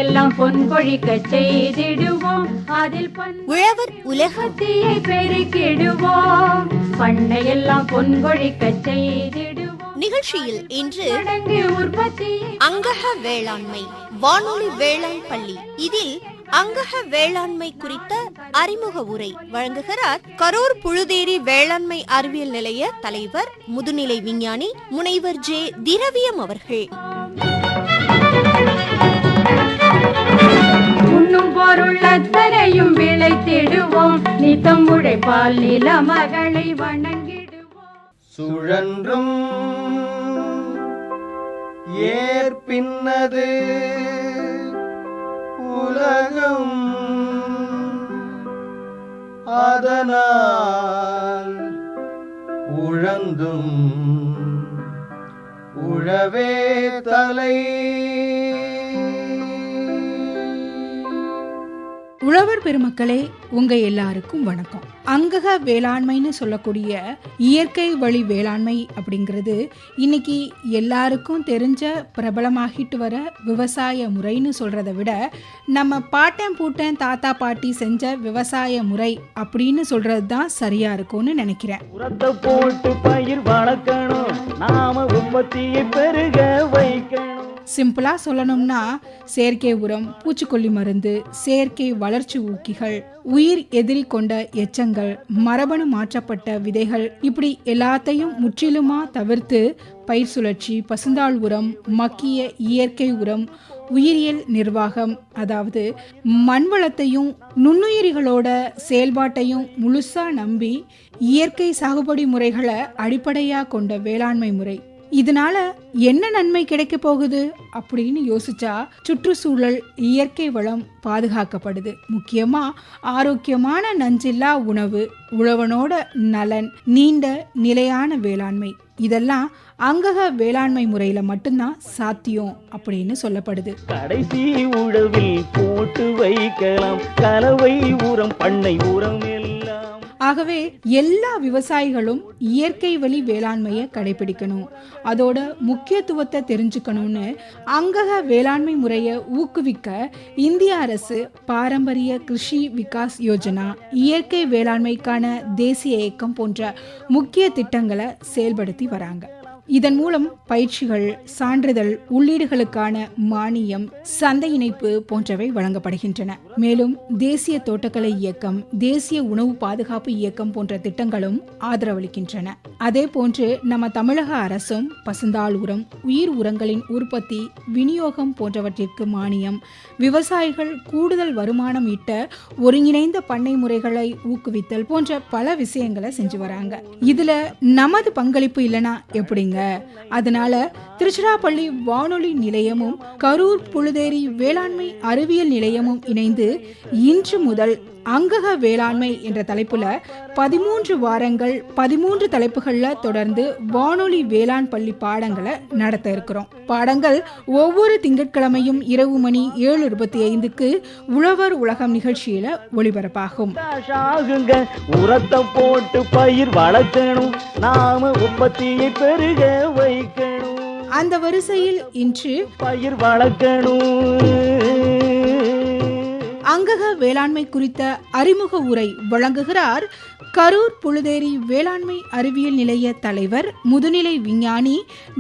எல்லாம் பொன்பொழிக்க செய்திடுவோம். அதில் உழவர் உலகத்தையை பெருக்கிடுவோம். பண்ணை எல்லாம் பொன்பொழிக்க செய்திடுவோம். நிகழ்ச்சியில் இன்று உற்பத்தி அங்கக வேளாண்மை வானொலி வேளாண் பள்ளி. இதில் அங்கக வேளாண்மை குறித்த அறிமுக உரை வழங்குகிறார் கரூர் புழுதேரி வேளாண்மை அறிவியல் நிலைய தலைவர் முதுநிலை விஞ்ஞானி முனைவர் ஜே திரவியம் அவர்கள். உண்ணும் பொருள் அத்தனையும் விளைத்திடுவோம். நித்தம் உழைப்பால் நில மகளை வணங்கிடுவோம். சுழன்றும் ஏற்பின்னது உலகம், அதனால் உழந்தும் உழவே தலை. உழவர் பெருமக்களே, உங்க எல்லாருக்கும் வணக்கம். அங்கக வேளாண்மைன்னு சொல்லக்கூடிய இயற்கை வழி வேளாண்மை அப்படிங்கிறது இன்னைக்கு எல்லாருக்கும் தெரிஞ்ச பிரபலமாகிட்டு வர விவசாய முறைன்னு சொல்றதை விட நம்ம பாட்டன் பூட்டன் தாத்தா பாட்டி செஞ்ச விவசாய முறை அப்படின்னு சொல்றது தான் சரியா இருக்கும்னு நினைக்கிறேன். உரத்தை போட்டு பயிர் வளர்க்கணும், நாம உற்பத்தியை பெருக வைக்கணும். சிம்பிளா சொல்லணும்னா செயற்கை உரம், பூச்சிக்கொல்லி மருந்து, செயற்கை வளர்ச்சி ஊக்கிகள், உயிர் எதிரி கொண்ட எச்சங்கள், மரபணு மாற்றப்பட்ட விதைகள், இப்படி எல்லாத்தையும் முற்றிலுமா தவிர்த்து பயிர் சுழற்சி, பசுந்தாள் உரம், மக்கிய இயற்கை உரம், உயிரியல் நிர்வாகம், அதாவது மண்வளத்தையும் நுண்ணுயிரிகளோட செயல்பாட்டையும் முழுசா நம்பி இயற்கை சாகுபடி முறைகளை அடிப்படையா கொண்ட வேளாண்மை முறை. இதனால என்ன நன்மை கிடைக்க போகுது அப்படின்னு யோசிச்சா சுற்றுச்சூழல், இயற்கை வளம் பாதுகாக்கப்படுது. முக்கியமா ஆரோக்கியமான நஞ்சில்லா உணவு, உழவனோட நலன், நீண்ட நிலையான வேளாண்மை, இதெல்லாம் அங்கக வேளாண்மை முறையில மட்டும்தான் சாத்தியம் அப்படின்னு சொல்லப்படுது. கடைசி உழவில் போட்டு வைக்கலாம் கலவை உரம், பண்ணை உரம் எல்லாம். ஆகவே எல்லா விவசாயிகளும் இயற்கை வழி வேளாண்மையை கடைபிடிக்கணும், அதோட முக்கியத்துவத்தை தெரிஞ்சுக்கணும்னு அங்கக வேளாண்மை முறையை ஊக்குவிக்க இந்திய அரசு பாரம்பரிய கிருஷி விகாஸ் யோஜனா, இயற்கை வேளாண்மைக்கான தேசிய இயக்கம் போன்ற முக்கிய திட்டங்களை செயல்படுத்தி வராங்க. இதன் மூலம் பயிற்சிகள், சான்றிதழ், உள்ளீடுகளுக்கான மானியம், சந்தை இணைப்பு போன்றவை வழங்கப்படுகின்றன. மேலும் தேசிய தோட்டக்கலை இயக்கம், தேசிய உணவு பாதுகாப்பு இயக்கம் போன்ற திட்டங்களும் ஆதரவளிக்கின்றன. அதே போன்று நம்ம தமிழக அரசும் பசுந்தாள் உரம், உயிர் உரங்களின் உற்பத்தி, விநியோகம் போன்றவற்றிற்கு மானியம், விவசாயிகள் கூடுதல் வருமானம் ஈட்ட ஒருங்கிணைந்த பண்ணை முறைகளை ஊக்குவித்தல் போன்ற பல விஷயங்களை செஞ்சு வராங்க. இதுல நமது பங்களிப்பு இல்லைனா எப்படிங்க? அதனால திருச்சிராப்பள்ளி வானொலி நிலையமும் கரூர் புழுதேரி வேளாண்மை அறிவியல் நிலையமும் இணைந்து இன்று முதல் அங்கக வேளாண்மை என்ற தலைப்புல 13 வாரங்கள் 13 தலைப்புகள்ல தொடர்ந்து வானொலி வேளாண் பள்ளி பாடங்களை நடத்த இருக்கிறோம். பாடங்கள் ஒவ்வொரு திங்கட்கிழமையும் இரவு மணி 7:25க்கு உழவர் உலகம் நிகழ்ச்சியில ஒளிபரப்பாகும். உரத்தை போட்டு பயிர் வளர்க்கணும், நாம உற்பத்தியை பெருக வைக்கணும். அந்த வரிசையில் இன்று பயிர் வளர்க்கணும் அங்கக வேளாண்மை குறித்த அறிமுக உரை வழங்குகிறார் கரூர் புழுதேரி வேளாண்மை அறிவியல் நிலைய தலைவர் முதுநிலை விஞ்ஞானி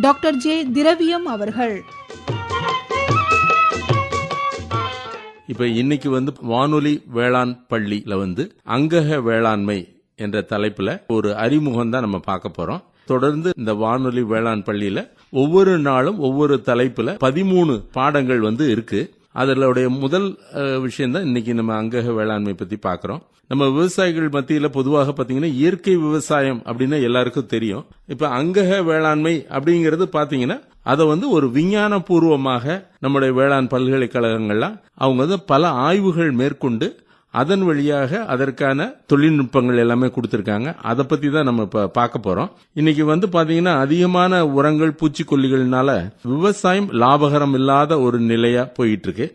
டாக்டர் ஜே திரவியம் அவர்கள். இப்ப இன்னைக்கு வானொலி வேளாண் பள்ளியில அங்கக வேளாண்மை என்ற தலைப்புல ஒரு அறிமுகம் தான் நம்ம பார்க்க போறோம். தொடர்ந்து இந்த வானொலி வேளாண் பள்ளியில ஒவ்வொரு நாளும் ஒவ்வொரு தலைப்புல 13 பாடங்கள் இருக்கு. அதனுடைய முதல் விஷயம் தான் இன்னைக்கு நம்ம அங்கக வேளாண்மை பத்தி பாக்குறோம். நம்ம விவசாயிகள் மத்தியில பொதுவாக பாத்தீங்கன்னா இயற்கை விவசாயம் அப்படின்னு எல்லாருக்கும் தெரியும். இப்ப அங்கக வேளாண்மை அப்படிங்கறது பாத்தீங்கன்னா அதை ஒரு விஞ்ஞான பூர்வமாக நம்முடைய வேளாண் பல்கலைக்கழகங்கள்லாம் அவங்க பல ஆய்வுகள் மேற்கொண்டு அதன் வழியாக அதற்கான தொழில்நுட்பங்கள் எல்லாமே கொடுத்திருக்காங்க. அதை பத்தி தான் நம்ம இப்ப பார்க்க போறோம். இன்னைக்கு பாத்தீங்கன்னா அதிகமான உரங்கள், பூச்சிக்கொல்லிகள்னால விவசாயம் லாபகரம் இல்லாத ஒரு நிலையா போயிட்டு இருக்கு.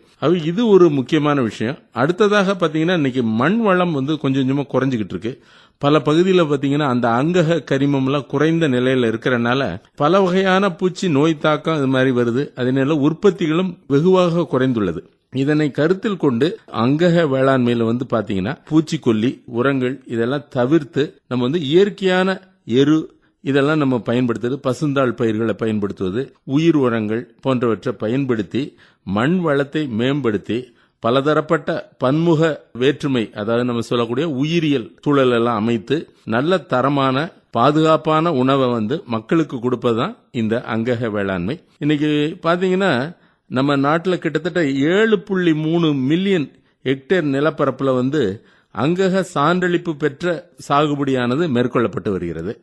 இது ஒரு முக்கியமான விஷயம். அடுத்ததாக பாத்தீங்கன்னா இன்னைக்கு மண் வளம் கொஞ்சம் கொஞ்சமா குறைஞ்சுகிட்டு இருக்கு. பல பகுதியில் பாத்தீங்கன்னா அந்த அங்கக கரிமம் எல்லாம் குறைந்த நிலையில இருக்கிறனால பல வகையான பூச்சி நோய் தாக்கம் இது மாதிரி வருது. அதனால உற்பத்திகளும் வெகுவாக குறைந்துள்ளது. இதனை கருத்தில் கொண்டு அங்கக வேளாண்மையில வந்து பாத்தீங்கன்னா பூச்சிக்கொல்லி உரங்கள் இதெல்லாம் தவிர்த்து நம்ம வந்து இயற்கையான எரு இதெல்லாம் நம்ம பயன்படுத்துறது, பசுந்தாள் பயிர்களை பயன்படுத்துவது, உயிர் உரங்கள் போன்றவற்றை பயன்படுத்தி மண் வளத்தை மேம்படுத்தி பலதரப்பட்ட பன்முக வேற்றுமை, அதாவது நம்ம சொல்லக்கூடிய உயிரியல் சூழல் எல்லாம் அமைத்து நல்ல தரமான பாதுகாப்பான உணவை வந்து மக்களுக்கு கொடுப்பதுதான் இந்த அங்கக வேளாண்மை. இன்னைக்கு பாத்தீங்கன்னா நம்ம நாட்டில் கிட்டத்தட்ட 7.3 மில்லியன் ஹெக்டேர் நிலப்பரப்புல வந்து அங்கக சான்றளிப்பு பெற்ற சாகுபடியானது மேற்கொள்ளப்பட்டு வருகிறது.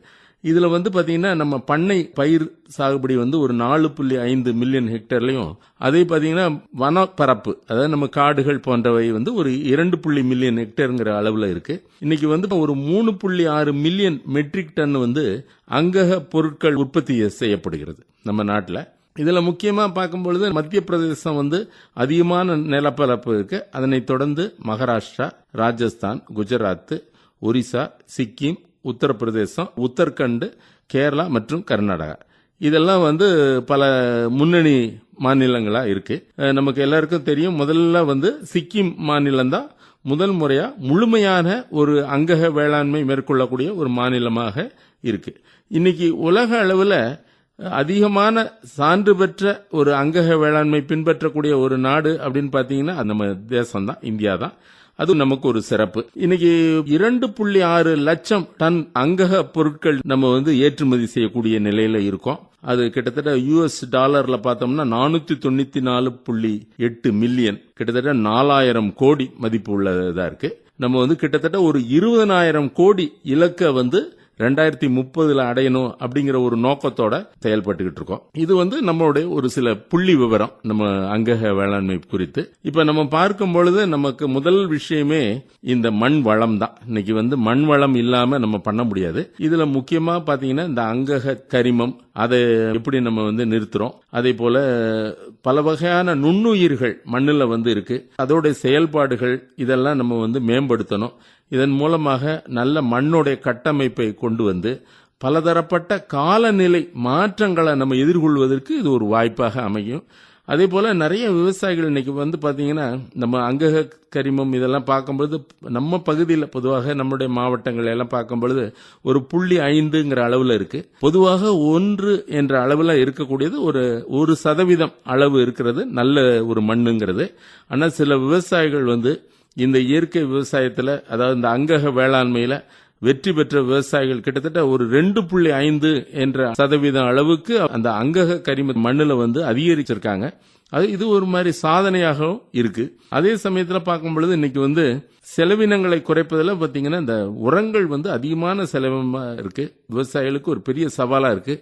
இதுல வந்து பாத்தீங்கன்னா நம்ம பண்ணை பயிர் சாகுபடி வந்து ஒரு 4.5 மில்லியன் ஹெக்டேர்லயும், அதே பாத்தீங்கன்னா வனப்பரப்பு, அதாவது நம்ம காடுகள் போன்றவை வந்து ஒரு 2 மில்லியன் ஹெக்டேர்ங்கிற அளவுல இருக்கு. இன்னைக்கு வந்து ஒரு 3.6 மில்லியன் மெட்ரிக் டன் வந்து அங்கக பொருட்கள் உற்பத்தி செய்யப்படுகிறது நம்ம நாட்டில். இதுல முக்கியமா பார்க்கும்பொழுது மத்திய பிரதேசம் வந்து அதிகமான நிலப்பரப்பு இருக்கு. அதனை தொடர்ந்து மகாராஷ்டிரா, ராஜஸ்தான், குஜராத், ஒரிசா, சிக்கிம், உத்தரப்பிரதேசம், உத்தரகண்ட், கேரளா மற்றும் கர்நாடகா இதெல்லாம் வந்து பல முன்னணி மாநிலங்களா இருக்கு. நமக்கு எல்லாருக்கும் தெரியும், முதல்ல வந்து சிக்கிம் மாநிலம் தான் முதல் முறையா முழுமையான ஒரு அங்கக வேளாண்மை மேற்கொள்ளக்கூடிய ஒரு மாநிலமாக இருக்கு. இன்னைக்கு உலக அளவில் அதிகமான சான்று பெற்ற ஒரு அங்கக வேளாண்மை பின்பற்றக்கூடிய ஒரு நாடு அப்படின்னு பாத்தீங்கன்னா நம்ம தேசம் தான், இந்தியா தான். அது நமக்கு ஒரு சிறப்பு. இன்னைக்கு 2.6 லட்சம் டன் அங்கக பொருட்கள் நம்ம வந்து ஏற்றுமதி செய்யக்கூடிய நிலையில இருக்கோம். அது கிட்டத்தட்ட US டாலர்ல பார்த்தோம்னா 494.8 மில்லியன், கிட்டத்தட்ட 4000 கோடி மதிப்பு உள்ளதா இருக்கு. நம்ம வந்து கிட்டத்தட்ட ஒரு 20,000 கோடி இலக்க வந்து 2030 அடையணும் அப்படிங்கிற ஒரு நோக்கத்தோட செயல்பட்டுக்கிட்டு இருக்கோம். இது வந்து நம்மளுடைய ஒரு சில புள்ளி விவரம் நம்ம அங்கக வேளாண்மை குறித்து. இப்ப நம்ம பார்க்கும் பொழுது நமக்கு முதல் விஷயமே இந்த மண் வளம் தான். இன்னைக்கு வந்து மண் வளம் இல்லாம நம்ம பண்ண முடியாது. இதுல முக்கியமா பாத்தீங்கன்னா இந்த அங்கக கரிமம், அதை எப்படி நம்ம வந்து நிறுத்துறோம், அதே போல பல வகையான நுண்ணுயிர்கள் மண்ணுல வந்து இருக்கு, அதோட செயல்பாடுகள் இதெல்லாம் நம்ம வந்து மேம்படுத்தணும். இதன் மூலமாக நல்ல மண்ணுடைய கட்டமைப்பை கொண்டு வந்து பலதரப்பட்ட காலநிலை மாற்றங்களை நம்ம எதிர்கொள்வதற்கு இது ஒரு வாய்ப்பாக அமையும். அதே போல நிறைய விவசாயிகள் இன்னைக்கு வந்து பாத்தீங்கன்னா நம்ம அங்கக கரிமம் இதெல்லாம் பார்க்கும்பொழுது நம்ம பகுதியில் பொதுவாக நம்முடைய மாவட்டங்கள் எல்லாம் பார்க்கும்பொழுது ஒரு 0.5 அளவுல இருக்கு. பொதுவாக 1 என்ற அளவுல இருக்கக்கூடியது ஒரு 1% அளவு இருக்கிறது நல்ல ஒரு மண்ணுங்கிறது. ஆனா சில விவசாயிகள் வந்து இந்த இயற்கை விவசாயத்துல, அதாவது இந்த அங்கக வேளாண்மையில வெற்றி பெற்ற விவசாயிகள் கிட்டத்தட்ட ஒரு 2.5 என்ற சதவீதம் அளவுக்கு அந்த அங்கக கரிம மண்ணுல வந்து அதிகரிச்சிருக்காங்க. அது இது ஒரு மாதிரி சாதனையாகவும் இருக்கு. அதே சமயத்துல பார்க்கும் பொழுது இன்னைக்கு வந்து செலவினங்களை குறைப்பதில் பாத்தீங்கன்னா இந்த உரங்கள் வந்து அதிகமான செலவமா இருக்கு. விவசாயிகளுக்கு ஒரு பெரிய சவாலா இருக்கு.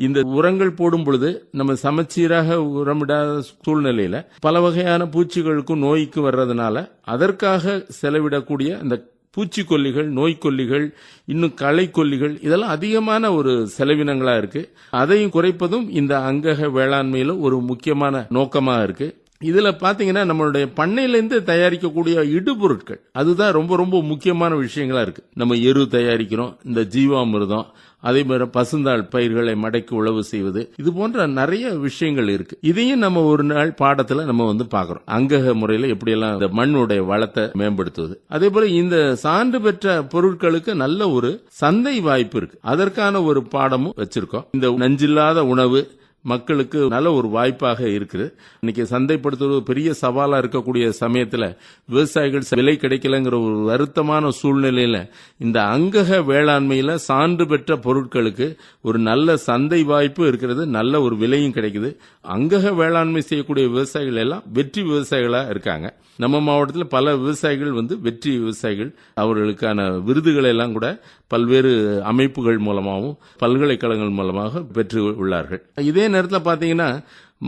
இந்த உரங்கள் போடும் பொழுது நம்ம சமச்சீராக உரமிடாத சூழ்நிலையில பல வகையான பூச்சிகளுக்கும் நோய்க்கு வர்றதுனால அதற்காக செலவிடக்கூடிய இந்த பூச்சிக்கொல்லிகள், நோய்க்கொல்லிகள், இன்னும் களைக்கொல்லிகள் இதெல்லாம் அதிகமான ஒரு செலவினங்களா இருக்கு. அதையும் குறைப்பதும் இந்த அங்கக வேளாண்மையில ஒரு முக்கியமான நோக்கமா இருக்கு. இதுல பாத்தீங்கன்னா நம்மளுடைய பண்ணையிலிருந்து தயாரிக்கக்கூடிய இடுபொருட்கள் அதுதான் ரொம்ப ரொம்ப முக்கியமான விஷயங்களா இருக்கு. நம்ம எரு தயாரிக்கிறோம், இந்த ஜீவாமிர்தம், அதே மாதிரி பசுந்தாள் பயிர்களை மடக்கி உழவு செய்வது, இது போன்ற நிறைய விஷயங்கள் இருக்கு. இதையும் நம்ம ஒரு நாள் பாடத்துல நம்ம வந்து பாக்குறோம், அங்கக முறையில எப்படியெல்லாம் இந்த மண்ணுடைய வளத்தை மேம்படுத்துவது. அதே போல இந்த சான்று பெற்ற பொருட்களுக்கு நல்ல ஒரு சந்தை வாய்ப்பு இருக்கு. அதற்கான ஒரு பாடமும் வச்சிருக்கோம். இந்த நஞ்சில்லாத உணவு மக்களுக்கு நல்ல ஒரு வாய்ப்பாக இருக்குது. இன்னைக்கு சந்தைப்படுத்துவது பெரிய சவாலா இருக்கக்கூடிய சமயத்துல விவசாயிகள் விலை கிடைக்கலங்கிற ஒரு வருத்தமான சூழ்நிலையில இந்த அங்கக வேளாண்மையில சான்று பெற்ற பொருட்களுக்கு ஒரு நல்ல சந்தை வாய்ப்பு இருக்கிறது, நல்ல ஒரு விலையும் கிடைக்குது. அங்கக வேளாண்மை செய்யக்கூடிய விவசாயிகள் எல்லாம் வெற்றி விவசாயிகளா இருக்காங்க. நம்ம மாவட்டத்தில் பல விவசாயிகள் வந்து வெற்றி விவசாயிகள். அவர்களுக்கான விருதுகளை எல்லாம் கூட பல்வேறு அமைப்புகள் மூலமாகவும் பல்கலைக்கழகங்கள் மூலமாக பெற்று உள்ளார்கள். இதே நேரத்தில் பாத்தீங்கன்னா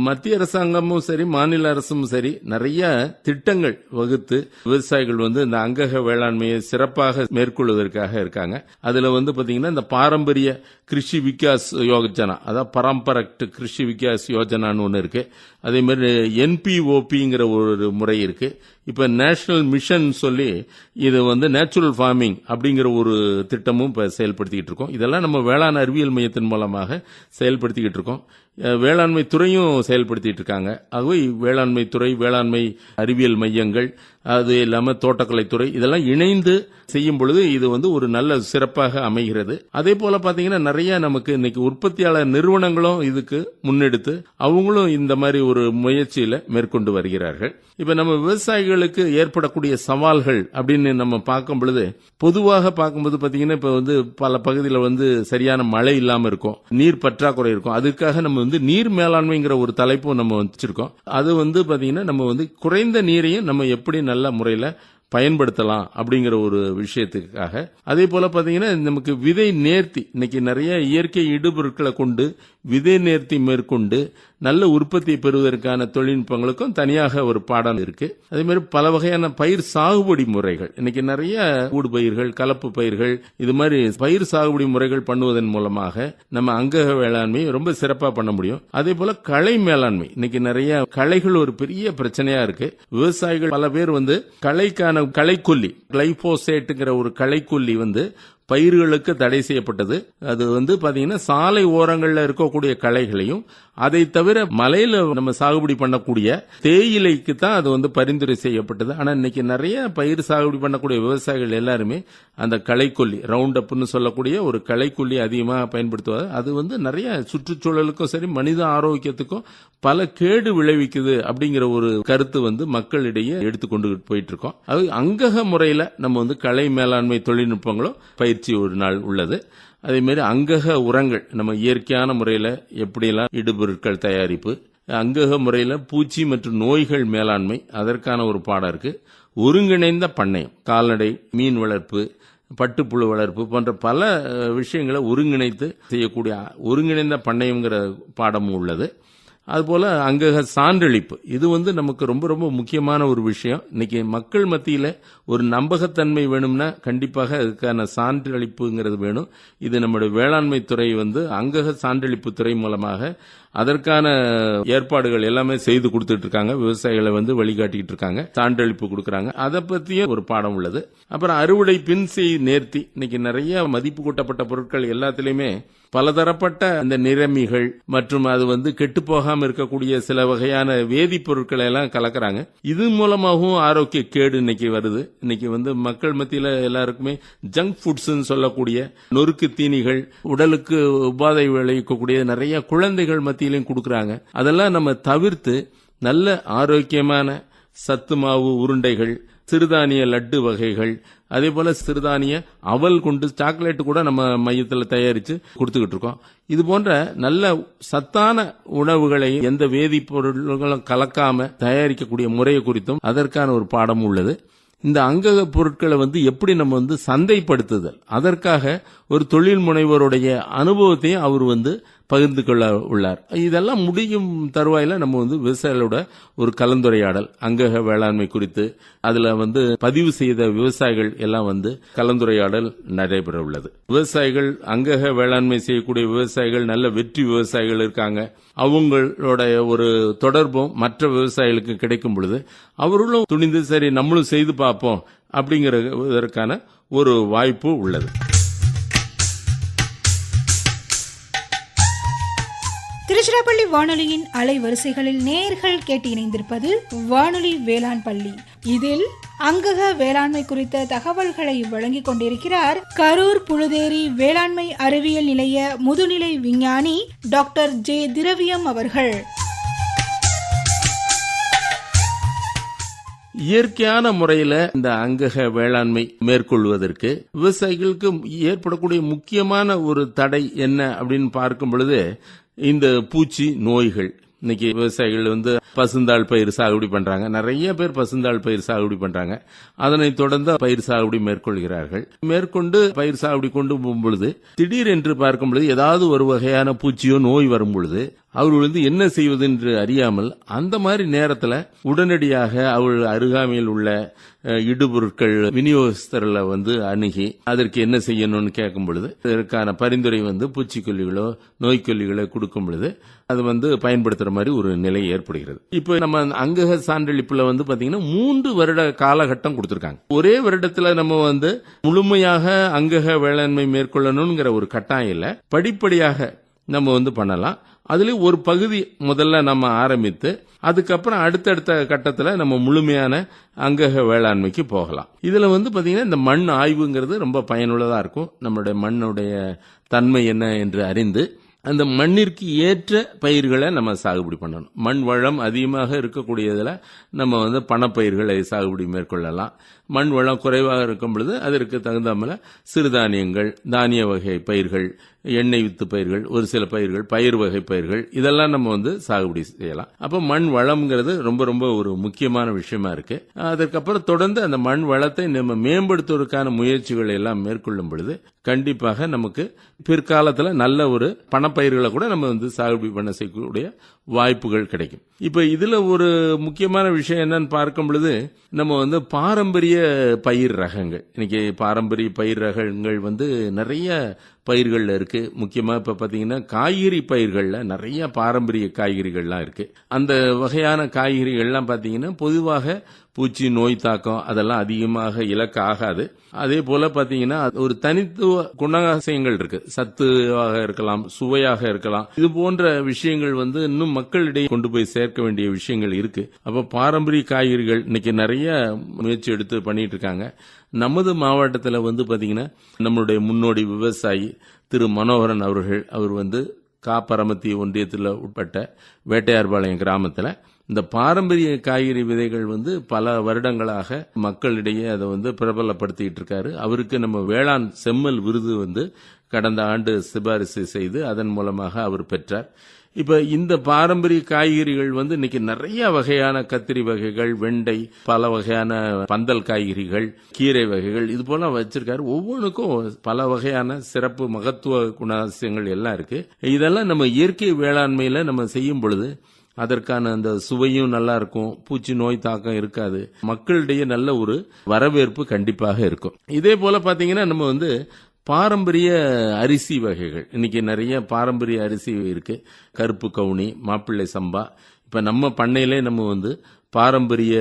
மத்திய அரசாங்கமும் சரி மாநில அரசும் சரி நிறைய திட்டங்கள் வகுத்து விவசாயிகள் வந்து இந்த அங்கக வேளாண்மையை சிறப்பாக மேற்கொள்வதற்காக இருக்காங்க. அதுல வந்து பாத்தீங்கன்னா இந்த பாரம்பரிய கிருஷி விகாஸ் யோஜனா, அதாவது பரம்பரக்ட் கிருஷி விகாஸ் யோஜனான்னு ஒன்று இருக்கு. அதே மாதிரி NPOPங்கிற ஒரு முறை இருக்கு. இப்ப நேஷனல் மிஷன் சொல்லி இது வந்து நேச்சுரல் ஃபார்மிங் அப்படிங்கிற ஒரு திட்டமும் இப்ப செயல்படுத்திக்கிட்டு இருக்கோம். இதெல்லாம் நம்ம வேளாண் அறிவியல் மையத்தின் மூலமாக செயல்படுத்திக்கிட்டு இருக்கோம். வேளாண்மை துறையும் செயல்படுத்திட்டு இருக்காங்க. ஆகவே வேளாண்மை துறை, வேளாண்மை அறிவியல் மையங்கள், அது இல்லாம தோட்டக்கலைத்துறை இதெல்லாம் இணைந்து செய்யும் பொழுது இது வந்து ஒரு நல்ல சிறப்பாக அமைகிறது. அதே போல பாத்தீங்கன்னா நிறைய நமக்கு இன்னைக்கு உற்பத்தியாளர் நிறுவனங்களும் இதுக்கு முன்னெடுத்து அவங்களும் இந்த மாதிரி ஒரு முயற்சியில மேற்கொண்டு வருகிறார்கள். இப்ப நம்ம விவசாயிகளுக்கு ஏற்படக்கூடிய சவால்கள் அப்படின்னு நம்ம பார்க்கும் பொழுது பொதுவாக பார்க்கும்போது பாத்தீங்கன்னா இப்ப வந்து பல பகுதியில் வந்து சரியான மழை இல்லாம இருக்கும், நீர் பற்றாக்குறை இருக்கும். அதுக்காக நம்ம வந்து நீர் மேலாண்மைங்கிற ஒரு தலைப்பும் நம்ம வச்சிருக்கோம். அது வந்து பாத்தீங்கன்னா நம்ம வந்து குறைந்த நீரையும் நம்ம எப்படி நல்ல முறையில பயன்படுத்தலாம் அப்படிங்கிற ஒரு விஷயத்துக்காக. அதே போல பாத்தீங்கன்னா நமக்கு விதை நேர்த்தி, இன்னைக்கு நிறைய இயற்கை இடுபொருட்களை கொண்டு விதை நேர்த்தி மேற்கொண்டு நல்ல உற்பத்தியை பெறுவதற்கான தொழில்நுட்பங்களுக்கும் தனியாக ஒரு பாடம் இருக்கு. அதே மாதிரி பல வகையான பயிர் சாகுபடி முறைகள், இன்னைக்கு நிறைய ஊடு பயிர்கள், கலப்பு பயிர்கள், இது மாதிரி பயிர் சாகுபடி முறைகள் பண்ணுவதன் மூலமாக நம்ம அங்கக வேளாண்மை ரொம்ப சிறப்பா பண்ண முடியும். அதே போல களை மேலாண்மை, இன்னைக்கு நிறைய களைகள் ஒரு பெரிய பிரச்சனையா இருக்கு. விவசாயிகள் பல பேர் வந்து களைக்கான களைக்கொல்லி, கிளைபோசேட்டுங்கிற ஒரு களைக்கொல்லி வந்து பயிர்களுக்கு தடை செய்யப்பட்டது. அது வந்து பாத்தீங்கன்னா சாலை ஓரங்கள்ல இருக்கக்கூடிய களைகளையும், அதை தவிர மலையில நம்ம சாகுபடி பண்ணக்கூடிய தேயிலைக்கு தான் அது வந்து பரிந்துரை செய்யப்பட்டது. ஆனா இன்னைக்கு நிறைய பயிர் சாகுபடி பண்ணக்கூடிய விவசாயிகள் எல்லாருமே அந்த களைக்கொல்லி, ரவுண்ட் அப்னு சொல்லக்கூடிய ஒரு களைக்கொல்லி அதிகமாக பயன்படுத்துவது. அது வந்து நிறைய சுற்றுச்சூழலுக்கும் சரி மனித ஆரோக்கியத்துக்கும் பல கேடு விளைவிக்குது அப்படிங்கிற ஒரு கருத்து வந்து மக்களிடையே எடுத்துக்கொண்டு போயிட்டு இருக்கோம். அது அங்கக முறையில நம்ம வந்து களை மேலாண்மை தொழில்நுட்பங்களும் பயிற்சி ஒரு நாள் உள்ளது. அதே மாதிரி அங்கக உரங்கள், நம்ம இயற்கையான முறையில எப்படியெல்லாம் இடுபொருட்கள் தயாரிப்பு, அங்கக முறையில பூச்சி மற்றும் நோய்கள் மேலாண்மை, அதற்கான ஒரு பாடம் இருக்கு. ஒருங்கிணைந்த பண்ணையம், கால்நடை, மீன் வளர்ப்பு, பட்டுப்புழு வளர்ப்பு போன்ற பல விஷயங்களை ஒருங்கிணைத்து செய்யக்கூடிய ஒருங்கிணைந்த பண்ணையம்ங்கிற பாடமும் உள்ளது. அதுபோல அங்கக சான்றளிப்பு, இது வந்து நமக்கு ரொம்ப ரொம்ப முக்கியமான ஒரு விஷயம். இன்னைக்கு மக்கள் மத்தியில ஒரு நம்பகத்தன்மை வேணும்னா கண்டிப்பாக அதுக்கான சான்றளிப்புங்கிறது வேணும். இது நம்முடைய வேளாண்மை துறை வந்து அங்கக சான்றளிப்பு துறை மூலமாக அதற்கான ஏற்பாடுகள் எல்லாமே செய்து கொடுத்துட்டு இருக்காங்க. விவசாயிகளை வந்து வழிகாட்டிட்டு இருக்காங்க, சான்றளிப்பு கொடுக்கறாங்க. அதை பத்திய ஒரு பாடம் உள்ளது. அப்புறம் அறுவடை பின்செய் நேர்த்தி, இன்னைக்கு நிறைய மதிப்பு கூட்டப்பட்ட பொருட்கள் எல்லாத்திலுமே பலதரப்பட்ட அந்த நிறமிகள் மற்றும் அது வந்து கெட்டு போகாம இருக்கக்கூடிய சில வகையான வேதிப்பொருட்களை எல்லாம் கலக்கறாங்க. இது மூலமாகவும் ஆரோக்கிய கேடு இன்னைக்கு வருது. இன்னைக்கு வந்து மக்கள் மத்தியில எல்லாருக்குமே ஜங்க் ஃபுட்ஸ் சொல்லக்கூடிய நொறுக்கு தீனிகள், உடலுக்கு உபாதை விளைவிக்கக்கூடிய நிறைய குழந்தைகள் மத்தியிலையும் கொடுக்கறாங்க. அதெல்லாம் நம்ம தவிர்த்து நல்ல ஆரோக்கியமான சத்து மாவு உருண்டைகள், சிறுதானிய லட்டு வகைகள், அதே போல சிறுதானிய அவல் கொண்டு சாக்லேட் கூட நம்ம மையத்தில் தயாரிச்சு கொடுத்துக்கிட்டு இருக்கோம். இது போன்ற நல்ல சத்தான உணவுகளை எந்த வேதிப்பொருட்களும் கலக்காம தயாரிக்கக்கூடிய முறையை குறித்தும் அதற்கான ஒரு பாடம் உள்ளது. இந்த அங்கக பொருட்களை வந்து எப்படி நம்ம வந்து சந்தைப்படுத்துதல், அதற்காக ஒரு தொழில் முனைவோருடைய அனுபவத்தையும் அவர் வந்து பகிர்ந்து கொள்ள உள்ளார். இதெல்லாம் முடியும் தருவாயில நம்ம வந்து விவசாயிகளோட ஒரு கலந்துரையாடல் அங்கக வேளாண்மை குறித்து, அதுல வந்து பதிவு செய்த விவசாயிகள் எல்லாம் வந்து கலந்துரையாடல் நடைபெற உள்ளது. விவசாயிகள், அங்கக வேளாண்மை செய்யக்கூடிய விவசாயிகள், நல்ல வெற்றி விவசாயிகள் இருக்காங்க. அவங்களோட ஒரு தொடர்பும் மற்ற விவசாயிகளுக்கு கிடைக்கும் பொழுது அவர்களும் துணிந்து சரி நம்மளும் செய்து பார்ப்போம் அப்படிங்கறதற்கான ஒரு வாய்ப்பு உள்ளது. திருச்சிராப்பள்ளி வானொலியின் அலைவரிசைகளில் நேயர்கள் கேட்டு இணைந்திருப்பது வானொலி வேளாண் பள்ளி. இதில் அங்கக வேளாண்மை குறித்த தகவல்களை வழங்கிக் கொண்டிருக்கிறார் கரூர் புழுதேரி வேளாண்மை அறிவியல் நிலைய முதுநிலை விஞ்ஞானி டாக்டர் ஜே திரவியம் அவர்கள். இயற்கையான முறையில இந்த அங்கக வேளாண்மை மேற்கொள்வதற்கு விவசாயிகளுக்கு ஏற்படக்கூடிய முக்கியமான ஒரு தடை என்ன அப்படின்னு பார்க்கும் பொழுது இந்த பூச்சி நோய்கள். இன்னைக்கு விவசாயிகள் வந்து பசுந்தாள் பயிர் சாகுபடி பண்றாங்க, நிறைய பேர் பசுந்தாள் பயிர் சாகுபடி பண்றாங்க. அதனை தொடர்ந்து பயிர் சாகுபடி மேற்கொள்கிறார்கள். மேற்கொண்டு பயிர் சாகுபடி கொண்டு போகும் பொழுது திடீரென்று பார்க்கும் பொழுது ஏதாவது ஒரு வகையான பூச்சியோ நோய் வரும் பொழுது அவர்கள் வந்து என்ன செய்வது என்று அறியாமல் அந்த மாதிரி நேரத்துல உடனடியாக அவள் அருகாமையில் உள்ள இடுபொருட்கள் விநியோகஸ்தர்களை வந்து அணுகி அதற்கு என்ன செய்யணும்னு கேட்கும் பொழுது இதற்கான பரிந்துரை வந்து பூச்சிக்கொல்லிகளோ நோய்க்கொல்லிகளோ கொடுக்கும் பொழுது அது வந்து பயன்படுத்துற மாதிரி ஒரு நிலை ஏற்படுகிறது. இப்ப நம்ம அங்கக சான்றளிப்புல வந்து பாத்தீங்கன்னா 3 வருட காலகட்டம் கொடுத்திருக்காங்க. ஒரே வருடத்துல நம்ம வந்து முழுமையாக அங்கக வேளாண்மை மேற்கொள்ளணுங்கிற ஒரு கட்டாயம் இல்ல, படிப்படியாக நம்ம வந்து பண்ணலாம். அதுல ஒரு பகுதி முதல்ல நம்ம ஆரம்பித்து அதுக்கப்புறம் அடுத்தடுத்த கட்டத்துல நம்ம முழுமையான அங்கக வேளாண்மைக்கு போகலாம். இதுல வந்து பாத்தீங்கன்னா இந்த மண் ஆய்வுங்கிறது ரொம்ப பயனுள்ளதா இருக்கும். நம்மளுடைய மண்ணுடைய தன்மை என்ன என்று அறிந்து அந்த மண்ணிற்கு ஏற்ற பயிர்களை நம்ம சாகுபடி பண்ணணும். மண் வளம் அதிகமாக இருக்கக்கூடியதுல நம்ம வந்து பணப்பயிர்களை சாகுபடி மேற்கொள்ளலாம். மண் வளம் குறைவாக இருக்கும் பொழுது அதற்கு தகுந்தாமல சிறுதானியங்கள், தானிய வகை பயிர்கள், எண்ணெய் வித்து பயிர்கள், ஒரு சில பயிர்கள், பயிர் வகை பயிர்கள், இதெல்லாம் நம்ம வந்து சாகுபடி செய்யலாம். அப்ப மண் வளம்ங்கிறது ரொம்ப ரொம்ப ஒரு முக்கியமான விஷயமா இருக்கு. அதற்கப்புறம் தொடர்ந்து அந்த மண் வளத்தை நம்ம மேம்படுத்துவதற்கான முயற்சிகளை எல்லாம் மேற்கொள்ளும் பொழுது கண்டிப்பாக நமக்கு பிற்காலத்துல நல்ல ஒரு பணப்பயிர்களை கூட நம்ம வந்து சாகுபடி பண்ண செய்யக்கூடிய வாய்ப்புகள் கிடைக்கும். இப்ப இதுல ஒரு முக்கியமான விஷயம் என்னன்னு பார்க்கும் பொழுது நம்ம வந்து பாரம்பரிய பயிர் ரகங்கள், இன்னைக்கு பாரம்பரிய பயிர் ரகங்கள் வந்து நிறைய பயிர்கள்ல இருக்கு. முக்கியமா இப்ப பாத்தீங்கன்னா காய்கறி பயிர்கள்ல நிறைய பாரம்பரிய காய்கறிகள்லாம் இருக்கு. அந்த வகையான காய்கறிகள்லாம் பாத்தீங்கன்னா பொதுவாக பூச்சி நோய் தாக்கம் அதெல்லாம் அதிகமாக இலக்கு ஆகாது. அதே போல பாத்தீங்கன்னா ஒரு தனித்துவ குணாதிசயங்கள் இருக்கு. சத்துவாக இருக்கலாம், சுவையாக இருக்கலாம். இது போன்ற விஷயங்கள் வந்து இன்னும் மக்களிடையே கொண்டு போய் சேர்க்க வேண்டிய விஷயங்கள் இருக்கு. அப்ப பாரம்பரிய காய்கறிகள் இன்னைக்கு நிறைய முயற்சி எடுத்து பண்ணிட்டு இருக்காங்க. நமது மாவட்டத்தில் வந்து பாத்தீங்கன்னா நம்மளுடைய முன்னோடி விவசாயி திரு மனோகரன் அவர்கள், அவர் வந்து காப்பரமத்தி ஒன்றியத்தில் உட்பட்ட வேட்டையார்பாளையம் கிராமத்தில் இந்த பாரம்பரிய காய்கறி விதைகள் வந்து பல வருடங்களாக மக்களிடையே அதை வந்து பிரபலப்படுத்திட்டு இருக்காரு. அவருக்கு நம்ம வேளாண் செம்மல் விருது வந்து கடந்த ஆண்டு சிபாரிசு செய்து அதன் மூலமாக அவர் பெற்றார். இப்ப இந்த பாரம்பரிய காய்கறிகள் வந்து இன்னைக்கு நிறைய வகையான கத்திரி வகைகள், வெண்டை, பல வகையான பந்தல் காய்கறிகள், கீரை வகைகள் இது போல வச்சிருக்காரு. ஒவ்வொன்றுக்கும் பல வகையான சிறப்பு மகத்துவ குணாதிசயங்கள் எல்லாம் இருக்கு. இதெல்லாம் நம்ம இயற்கை வேளாண்மையில நம்ம செய்யும் பொழுது அதற்கான அந்த சுவையும் நல்லா இருக்கும், பூச்சி நோய் தாக்கம் இருக்காது, மக்களிடையே நல்ல ஒரு வரவேற்பு கண்டிப்பாக இருக்கும். இதே போல பாத்தீங்கன்னா நம்ம வந்து பாரம்பரிய அரிசி வகைகள், இன்னைக்கு நிறைய பாரம்பரிய அரிசி இருக்கு. கருப்பு கவுனி, மாப்பிள்ளை சம்பா. இப்ப நம்ம பண்ணையிலே நம்ம வந்து பாரம்பரிய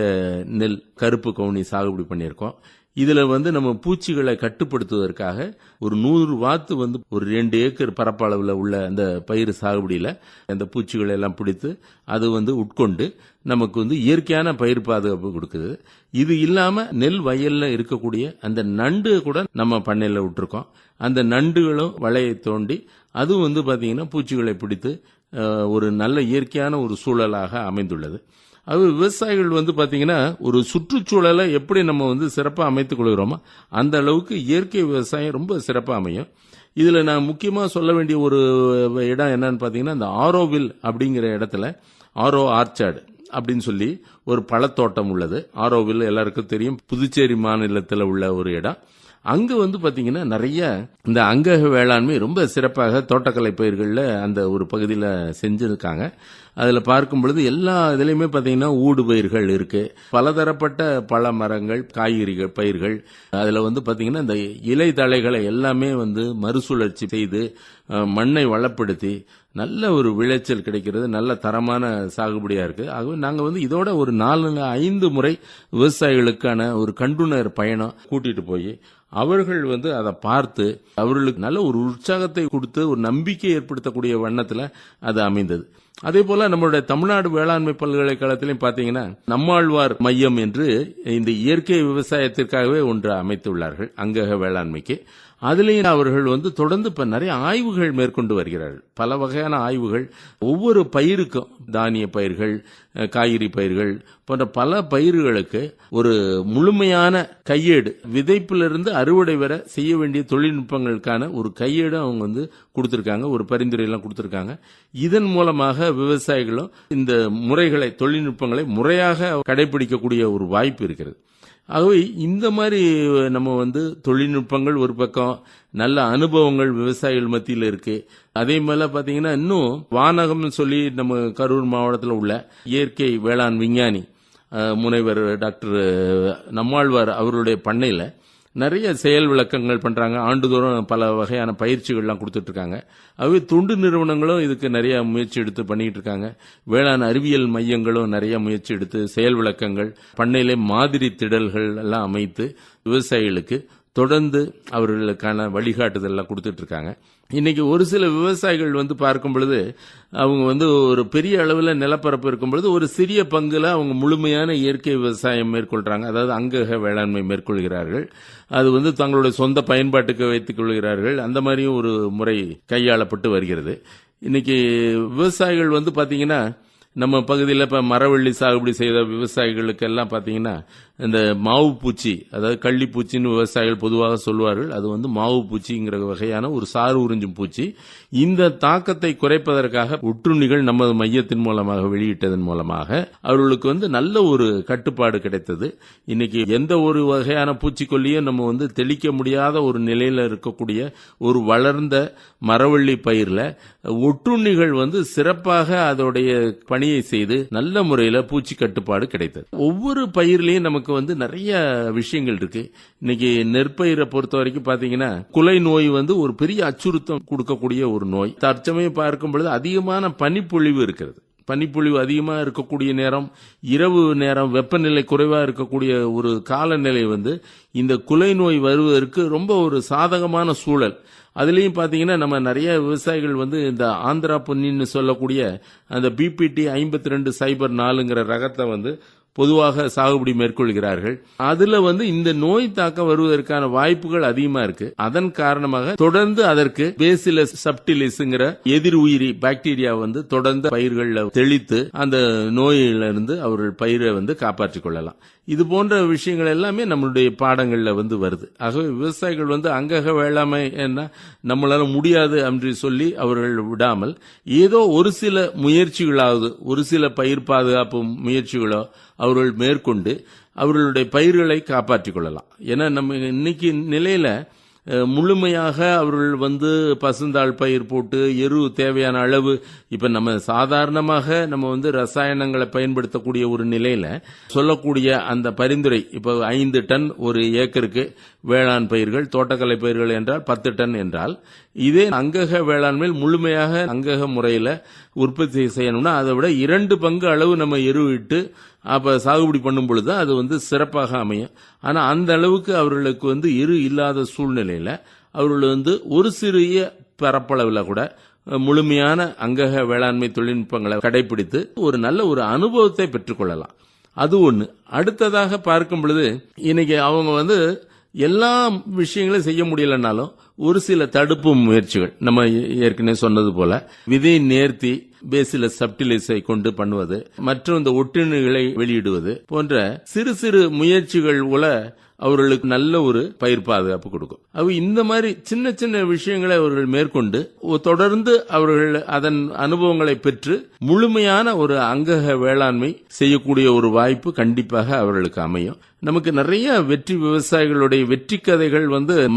நெல் கருப்பு கவுனி சாகுபடி பண்ணியிருக்கோம். இதுல வந்து நம்ம பூச்சிகளை கட்டுப்படுத்துவதற்காக ஒரு 100 வாத்து வந்து ஒரு 2 ஏக்கர் பரப்பளவுல உள்ள அந்த பயிர் சாகுபடியில அந்த பூச்சிகளை எல்லாம் பிடித்து அது வந்து உட்கொண்டு நமக்கு வந்து இயற்கையான பயிர் பாதுகாப்பு கொடுக்குது. இது இல்லாம நெல் வயல்ல இருக்கக்கூடிய அந்த நண்டு கூட நம்ம பண்ணையில விட்டுருக்கோம். அந்த நண்டுகளும் வலையை தோண்டி அதுவும் வந்து பாத்தீங்கன்னா பூச்சிகளை பிடித்து ஒரு நல்ல இயற்கையான ஒரு சூழலாக அமைந்துள்ளது. அது விவசாயிகள் வந்து பாத்தீங்கன்னா ஒரு சுற்றுச்சூழலை எப்படி நம்ம வந்து சிறப்பா அமைத்துக் கொள்கிறோமோ அந்த அளவுக்கு இயற்கை விவசாயம் ரொம்ப சிறப்பா அமையும். இதுல நான் முக்கியமா சொல்ல வேண்டிய ஒரு இடம் என்னன்னு பாத்தீங்கன்னா இந்த ஆரோவில் அப்படிங்கிற இடத்துல ஆரோ ஆர்ச்சார்டு அப்படின்னு சொல்லி ஒரு பழத்தோட்டம் உள்ளது. ஆரோவில் எல்லாருக்கும் தெரியும், புதுச்சேரி மாநிலத்தில் உள்ள ஒரு இடம். அங்க வந்து பாத்தீங்கன்னா நிறைய இந்த அங்கக வேளாண்மை ரொம்ப சிறப்பாக தோட்டக்கலை பயிர்கள்ல அந்த ஒரு பகுதியில செஞ்சிருக்காங்க. அதுல பார்க்கும் பொழுது எல்லா இதுலயுமே பாத்தீங்கன்னா ஊடு பயிர்கள் இருக்கு, பலதரப்பட்ட பழ மரங்கள், காய்கறிகள் பயிர்கள். அதுல வந்து பாத்தீங்கன்னா இந்த இலை தழைகளை எல்லாமே வந்து மறுசுழற்சி செய்து மண்ணை வளப்படுத்தி நல்ல ஒரு விளைச்சல் கிடைக்கிறது. நல்ல தரமான சாகுபடியா இருக்கு. ஆகவே நாங்க வந்து இதோட ஒரு 4-5 முறை விவசாயிகளுக்கான ஒரு கண்டுணர் பயணம் கூட்டிட்டு போய் அவர்கள் வந்து அதை பார்த்து அவர்களுக்கு நல்ல ஒரு உற்சாகத்தை கொடுத்து ஒரு நம்பிக்கை ஏற்படுத்தக்கூடிய வண்ணத்துல அது அமைந்தது. அதே போல நம்மளுடைய தமிழ்நாடு வேளாண்மை பல்கலைக்கழகத்திலையும் பாத்தீங்கன்னா நம்மாழ்வார் மையம் என்று இந்த இயற்கை விவசாயத்திற்காகவே ஒன்று அமைத்துள்ளார்கள் அங்கக வேளாண்மைக்கு. அதுலேயும் அவர்கள் வந்து தொடர்ந்து இப்ப நிறைய ஆய்வுகள் மேற்கொண்டு வருகிறார்கள். பல வகையான ஆய்வுகள் ஒவ்வொரு பயிருக்கும், தானிய பயிர்கள், காய்கறி பயிர்கள் போன்ற பல பயிர்களுக்கு ஒரு முழுமையான கையேடு, விதைப்பிலிருந்து அறுவடை வரை செய்ய வேண்டிய தொழில்நுட்பங்களுக்கான ஒரு கையேடு அவங்க வந்து கொடுத்திருக்காங்க, ஒரு பரிந்துரை எல்லாம் கொடுத்திருக்காங்க. இதன் மூலமாக விவசாயிகளும் இந்த முறைகளை, தொழில்நுட்பங்களை முறையாக கடைபிடிக்கக்கூடிய ஒரு வாய்ப்பு இருக்கிறது. ஆகவே இந்த மாதிரி நம்ம தொழில்நுட்பங்கள் ஒரு பக்கம், நல்ல அனுபவங்கள் விவசாயிகள் மத்தியில் இருக்கு. அதே மேல பாத்தீங்கன்னா இன்னும் வானகம்னு சொல்லி நம்ம கரூர் மாவட்டத்தில் உள்ள இயற்கை வேளாண் விஞ்ஞானி முனைவர் டாக்டர் நம்மாழ்வார் அவருடைய பண்ணையில நிறைய செயல் விளக்கங்கள் பண்றாங்க. ஆண்டுதோறும் பல வகையான பயிற்சிகள்லாம் கொடுத்துட்டு இருக்காங்க. அவை தொண்டு நிறுவனங்களும் இதுக்கு நிறைய முயற்சி எடுத்து பண்ணிட்டு இருக்காங்க. வேளாண் அறிவியல் மையங்களும் நிறைய முயற்சி எடுத்து செயல் விளக்கங்கள், பண்ணையிலே மாதிரி திடல்கள் எல்லாம் அமைத்து விவசாயிகளுக்கு தொடர்ந்து அவர்களுக்கான வழிகாட்டுதல் கொடுத்துட்டு இருக்காங்க. இன்னைக்கு ஒரு சில விவசாயிகள் பார்க்கும் பொழுது அவங்க ஒரு பெரிய அளவில் நிலப்பரப்பு இருக்கும் பொழுது ஒரு சிறிய பங்குல அவங்க முழுமையான இயற்கை விவசாயம் மேற்கொள்றாங்க. அதாவது அங்கக வேளாண்மை மேற்கொள்கிறார்கள். அது தங்களுடைய சொந்த பயன்பாட்டுக்கு வைத்துக் கொள்கிறார்கள். அந்த மாதிரியும் ஒரு முறை கையாளப்பட்டு வருகிறது. இன்னைக்கு விவசாயிகள் பாத்தீங்கன்னா நம்ம பகுதியில் இப்ப மரவள்ளி சாகுபடி செய்த விவசாயிகளுக்கு எல்லாம் பாத்தீங்கன்னா இந்த மாவு பூச்சி, அதாவது கள்ளிப்பூச்சின்னு விவசாயிகள் பொதுவாக சொல்வார்கள். அது மாவு பூச்சிங்கிற வகையான ஒரு சாறு உறிஞ்சும் பூச்சி. இந்த தாக்கத்தை குறைப்பதற்காக ஒட்டுண்ணிகள் நமது மையத்தின் மூலமாக வெளியிட்டதன் மூலமாக அவர்களுக்கு நல்ல ஒரு கட்டுப்பாடு கிடைத்தது. இன்னைக்கு எந்த ஒரு வகையான பூச்சிக்கொல்லியும் நம்ம தெளிக்க முடியாத ஒரு நிலையில இருக்கக்கூடிய ஒரு வளர்ந்த மரவள்ளி பயிர்ல ஒட்டுண்ணிகள் சிறப்பாக அதோடைய பணியை செய்து நல்ல முறையில பூச்சி கட்டுப்பாடு கிடைத்தது. ஒவ்வொரு பயிர்லயும் நமக்கு நிறைய விஷயங்கள் இருக்கு. இன்னைக்கு நெற்பயிரை பொறுத்த வரைக்கும் பாத்தீங்கன்னா குலை நோய் ஒரு பெரிய அச்சுறுத்தம் கொடுக்கக்கூடிய ஒரு நோய். தற்சமயம் பார்க்கும் பொழுது அதிகமான பனிப்பொழிவு இருக்கிறது. பனிப்பொழிவு அதிகமாக இருக்கக்கூடிய நேரம், இரவு நேரம், வெப்பநிலை குறைவா இருக்கக்கூடிய ஒரு காலநிலை இந்த குலை நோய் வருவதற்கு ரொம்ப ஒரு சாதகமான சூழல். அதுலயும் பாத்தீங்கன்னா நம்ம நிறைய விவசாயிகள் இந்த ஆந்திரா பொன்னின்னு சொல்லக்கூடிய அந்த பிபிடி 5204ங்கிற ரகத்தை பொதுவாக சாகுபடி மேற்கொள்கிறார்கள். அதுல இந்த நோய் தாக்கம் வருவதற்கான வாய்ப்புகள் அதிகமா இருக்கு. அதன் காரணமாக தொடர்ந்து அதற்கு பேசிலஸ் சப்டிலிஸ்ங்கிற எதிர் உயிரி பாக்டீரியா தொடர்ந்து பயிர்கள் தெளித்து அந்த நோயிலிருந்து அவர்கள் பயிரை காப்பாற்றிக் கொள்ளலாம். இது போன்ற விஷயங்கள் எல்லாமே நம்மளுடைய பாடங்கள்ல வருது. ஆகவே விவசாயிகள் அங்கக வேளாண்மை என்ன நம்மளால முடியாது என்று சொல்லி அவர்கள் விடாமல் ஏதோ ஒரு சில முயற்சிகளாவது, ஒரு சில பயிர் பாதுகாப்பு முயற்சிகளோ அவர்கள் மேற்கொண்டு அவர்களுடைய பயிர்களை காப்பாற்றிக் கொள்ளலாம். ஏன்னா நம்ம இன்னைக்கு நிலையில முழுமையாக அவர்கள் பசுந்தாள் பயிர் போட்டு எரு தேவையான அளவு, இப்ப நம்ம சாதாரணமாக நம்ம ரசாயனங்களை பயன்படுத்தக்கூடிய ஒரு நிலையில சொல்லக்கூடிய அந்த பரிந்துரை, இப்ப 5 டன் ஒரு ஏக்கருக்கு வேளாண் பயிர்கள், தோட்டக்கலை பயிர்கள் என்றால் 10 டன் என்றால், இதே அங்கக வேளாண்மையில் முழுமையாக அங்கக முறையில உற்பத்தி செய்யணும்னா அதை விட 2 பங்கு அளவு நம்ம எருவிட்டு அப்ப சாகுபடி பண்ணும் பொழுது அது சிறப்பாக அமையும். ஆனா அந்த அளவுக்கு அவர்களுக்கு எரு இல்லாத சூழ்நிலையில அவர்கள் ஒரு சிறிய பரப்பளவில் கூட முழுமையான அங்கக வேளாண்மை தொழில்நுட்பங்களை கடைபிடித்து ஒரு நல்ல ஒரு அனுபவத்தை பெற்றுக்கொள்ளலாம். அது ஒண்ணு. அடுத்ததாக பார்க்கும் பொழுது இன்னைக்கு அவங்க எல்லா விஷயங்களும் செய்ய முடியலனாலும் ஒரு சில தடுப்பு முயற்சிகள், நம்ம ஏற்கனவே சொன்னது போல விதை நேர்த்தி, பேசிலஸ் சப்டிலிஸை கொண்டு பண்ணுவது மற்றும் இந்த ஒட்டுண்ணிகளை வெளியிடுவது போன்ற சிறு சிறு முயற்சிகள் போல அவர்களுக்கு நல்ல ஒரு பயிர் பாதுகாப்பு கொடுக்கும். இந்த மாதிரி சின்ன சின்ன விஷயங்களை அவர்கள் மேற்கொண்டு தொடர்ந்து அவர்கள் அதன் அனுபவங்களை பெற்று முழுமையான ஒரு அங்கக வேளாண்மை செய்யக்கூடிய ஒரு வாய்ப்பு கண்டிப்பாக அவர்களுக்கு அமையும். நமக்கு நிறைய வெற்றி விவசாயிகளுடைய வெற்றி கதைகள்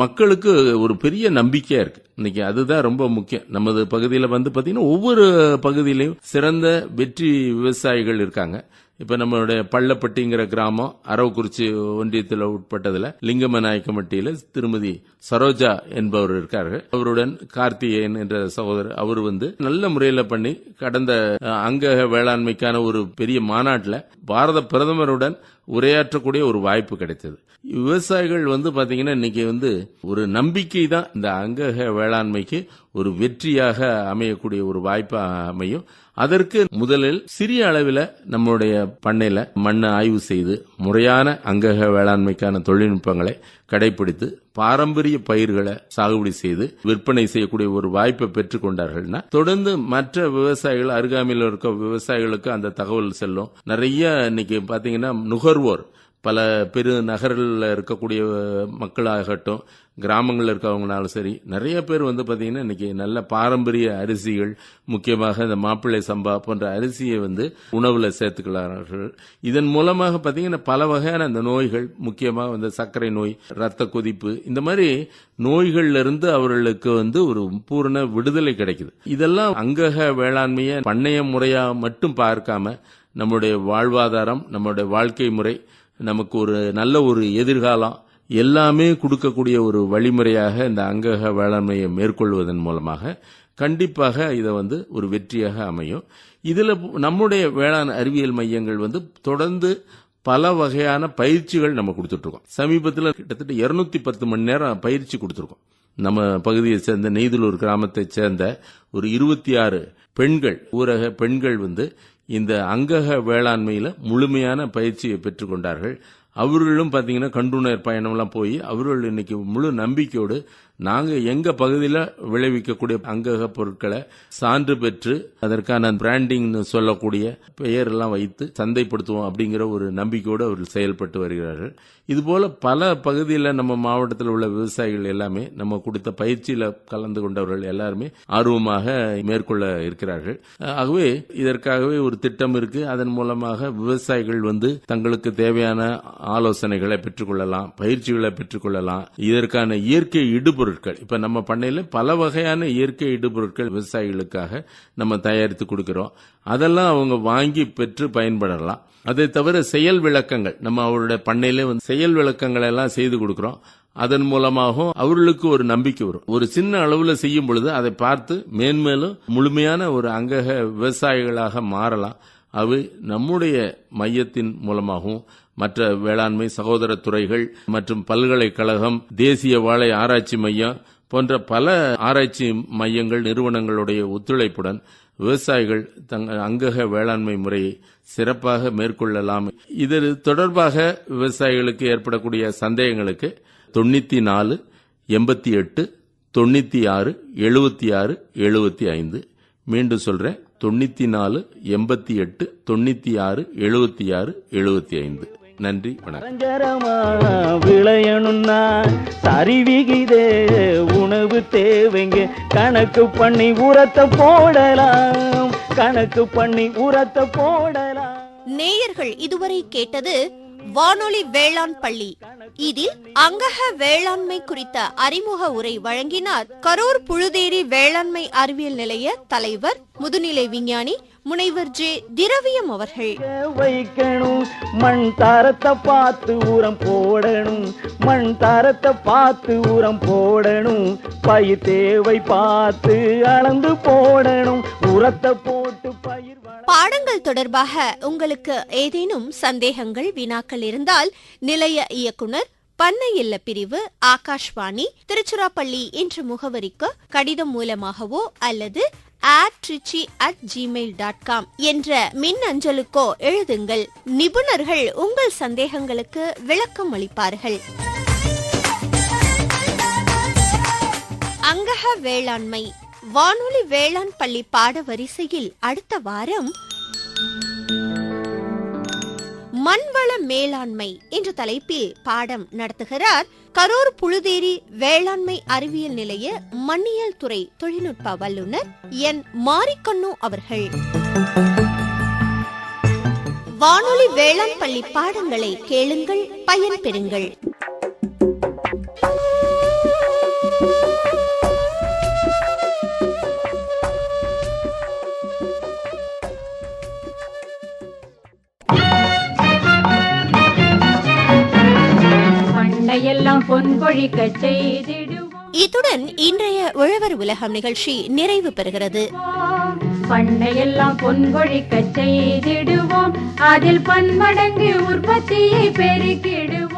மக்களுக்கு ஒரு பெரிய நம்பிக்கையா இருக்கு. இன்னைக்கு அதுதான் ரொம்ப முக்கியம். நமது பகுதியில பாத்தீங்கன்னா ஒவ்வொரு பகுதியிலையும் சிறந்த வெற்றி விவசாயிகள் இருக்காங்க. இப்ப நம்மளுடைய பள்ளப்பட்டிங்கிற கிராமம் அரவக்குறிச்சி ஒன்றியத்தில் உட்பட்டதுல லிங்கமநாயக்கம்பட்டியில திருமதி சரோஜா என்பவர் இருக்கார்கள். அவருடன் கார்த்திகேயன் என்ற சகோதரர், அவர் நல்ல முறையில பண்ணி கடந்த அங்கக வேளாண்மைக்கான ஒரு பெரிய மாநாட்டில் பாரத பிரதமருடன் உரையாற்றக்கூடிய ஒரு வாய்ப்பு கிடைத்தது. விவசாயிகள் பாத்தீங்கன்னா இன்னைக்கு ஒரு நம்பிக்கை தான் இந்த அங்கக வேளாண்மைக்கு ஒரு வெற்றியாக அமையக்கூடிய ஒரு வாய்ப்பு அமையும். அதற்கு முதலில் சிறிய அளவில் நம்முடைய பண்ணையில மண்ணை ஆய்வு செய்து முறையான அங்கக வேளாண்மைக்கான தொழில்நுட்பங்களை கடைபிடித்து பாரம்பரிய பயிர்களை சாகுபடி செய்து விற்பனை செய்யக்கூடிய ஒரு வாய்ப்பை பெற்றுக் கொண்டார்கள்னா தொடர்ந்து மற்ற விவசாயிகள், அருகாமையில் இருக்க விவசாயிகளுக்கு அந்த தகவல் செல்லும். நிறைய இன்னைக்கு பாத்தீங்கன்னா நுகர்வோர் பல பெரு நகரில் இருக்கக்கூடிய மக்களாகட்டும், கிராமங்களில் இருக்கவங்கனாலும் சரி, நிறைய பேர் வந்து பார்த்தீங்கன்னா இன்னைக்கு நல்ல பாரம்பரிய அரிசிகள், முக்கியமாக இந்த மாப்பிள்ளை சம்பா போன்ற அரிசியை வந்து உணவில் சேர்த்துக்கிறார்கள். இதன் மூலமாக பார்த்தீங்கன்னா பல வகையான அந்த நோய்கள், முக்கியமாக வந்து சர்க்கரை நோய், ரத்த கொதிப்பு, இந்த மாதிரி நோய்கள்ல இருந்து அவர்களுக்கு வந்து ஒரு பூரண விடுதலை கிடைக்குது. இதெல்லாம் அங்கக வேளாண்மையை பண்ணைய முறையா மட்டும் பார்க்காம நம்முடைய வாழ்வாதாரம், நம்முடைய வாழ்க்கை முறை, நமக்கு ஒரு நல்ல ஒரு எதிர்காலம் எல்லாமே கொடுக்கக்கூடிய ஒரு வழிமுறையாக இந்த அங்கக வேளாண்மையை மேற்கொள்வதன் மூலமாக கண்டிப்பாக இதை வந்து ஒரு வெற்றியாக அமையும். இதுல நம்முடைய வேளாண் அறிவியல் மையங்கள் வந்து தொடர்ந்து பல வகையான பயிற்சிகள் நம்ம கொடுத்துட்டு இருக்கோம். சமீபத்தில் கிட்டத்தட்ட 210 மணி நேரம் பயிற்சி கொடுத்துருக்கோம். நம்ம பகுதியை சேர்ந்த நெய்தலூர் கிராமத்தை சேர்ந்த ஒரு 26 பெண்கள், ஊரக பெண்கள் வந்து இந்த அங்கக வேளாண்மையில முழுமையான பயிற்சியை பெற்றுக்கொண்டார்கள். அவர்களும் பார்த்தீங்கன்னா கண்டுணர் பயணம்லாம் போய் அவர்கள் இன்னைக்கு முழு நம்பிக்கையோடு நாங்கள் எங்க பகுதியில் விளைவிக்கக்கூடிய அங்கக பொருட்களை சான்று பெற்று அதற்கான பிராண்டிங் சொல்லக்கூடிய பெயர் எல்லாம் வைத்து சந்தைப்படுத்துவோம் அப்படிங்கிற ஒரு நம்பிக்கையோடு அவர்கள் செயல்பட்டு வருகிறார்கள். இதுபோல பல பகுதியில் நம்ம மாவட்டத்தில் உள்ள விவசாயிகள் எல்லாமே நம்ம கொடுத்த பயிற்சியில் கலந்து கொண்டவர்கள் எல்லாருமே ஆர்வமாக மேற்கொள்ள இருக்கிறார்கள். ஆகவே இதற்காகவே ஒரு திட்டம் இருக்கு. அதன் மூலமாக விவசாயிகள் வந்து தங்களுக்கு தேவையான ஆலோசனைகளை பெற்றுக்கொள்ளலாம், பயிற்சிகளை பெற்றுக்கொள்ளலாம். இதற்கான இயற்கை இடுபொருட்கள், இப்ப நம்ம பண்ணையில பல வகையான இயற்கை இடுபொருட்கள் விவசாயிகளுக்காக நம்ம தயாரித்து கொடுக்கிறோம். அதெல்லாம் அவங்க வாங்கி பெற்று பயன்படலாம். அதை தவிர செயல் விளக்கங்கள், நம்ம அவருடைய பண்ணையில வந்து செயல் விளக்கங்கள் எல்லாம் செய்து கொடுக்கிறோம். அதன் மூலமாகவும் அவர்களுக்கு ஒரு நம்பிக்கை வரும். ஒரு சின்ன அளவுல செய்யும் பொழுது அதை பார்த்து மேன்மேலும் முழுமையான ஒரு அங்கக விவசாயிகளாக மாறலாம். அவை நம்முடைய மையத்தின் மூலமாகவும் மற்ற வேளாண்மை சகோதர துறைகள் மற்றும் பல்கலைக்கழகம், தேசிய வாழை ஆராய்ச்சி மையம் போன்ற பல ஆராய்ச்சி மையங்கள், நிறுவனங்களுடைய ஒத்துழைப்புடன் விவசாயிகள் தங்கள் அங்கக வேளாண்மை முறையை சிறப்பாக மேற்கொள்ளலாம். இது தொடர்பாக விவசாயிகளுக்கு ஏற்படக்கூடிய சந்தேகங்களுக்கு 94 88 96 76 75, மீண்டும் சொல்றேன், 94 88 96 76 75. நன்றி, வணக்கம். விளையணும்னா சரிவிகிதே உணவு தேவைங்க, கணக்கு பண்ணி உரத்தை போடலாம், கணக்கு பண்ணி உரத்தை போடலாம். நேயர்கள் இதுவரை கேட்டது வானொலி வேளாண் பள்ளி. இதில் அங்கக வேளாண்மை குறித்த அறிமுக உரை வழங்கினார் கரூர் புழுதேரி வேளாண்மை அறிவியல் நிலைய தலைவர், முதுநிலை விஞ்ஞானி முனைவர் ஜே திரவியம் அவர்கள். வைக்கணும், மண் தரத்தை பார்த்து உரம் போடணும், மண் தரத்தை பார்த்து உரம் போடணும், பயிர் தேவை பார்த்து அளந்து போடணும், உரத்தை போட்டு பயிர். பாடங்கள் தொடர்பாக உங்களுக்கு ஏதேனும் சந்தேகங்கள், வினாக்கள் இருந்தால் நிலைய இயக்குனர், பண்ணை இல்ல பிரிவு, ஆகாஷ்வாணி, திருச்சிராப்பள்ளி என்ற முகவரிக்கு கடிதம் மூலமாகவோ அல்லது @trichy@gmail.com என்ற மின் அஞ்சலுக்கோ எழுதுங்கள். நிபுணர்கள் உங்கள் சந்தேகங்களுக்கு விளக்கம் அளிப்பார்கள். அங்கக வேளாண்மை வானொலி வேளாண் பள்ளி பாட வரிசையில் அடுத்த வாரம் மண்வள மேலாண்மை என்ற தலைப்பில் பாடம் நடத்துகிறார் கரூர் புழுதேரி வேளாண்மை அறிவியல் நிலைய மண்ணியல் துறை தொழில்நுட்ப வல்லுநர் என் மாரிக்கண்ணு அவர்கள். வானொலி வேளாண் பள்ளி பாடங்களை கேளுங்கள், பயன்பெறுங்கள். எல்லாம் பொன்பொழிக்க செய்திடுவோம். இத்துடன் இன்றைய உழவர் உலகம் நிகழ்ச்சி நிறைவு பெறுகிறது. பண்ணையெல்லாம் பொன்பொழிக்க செய்திடுவோம், அதில் பன்மடங்கு உற்பத்தியை பெருக்கிடுவோம்.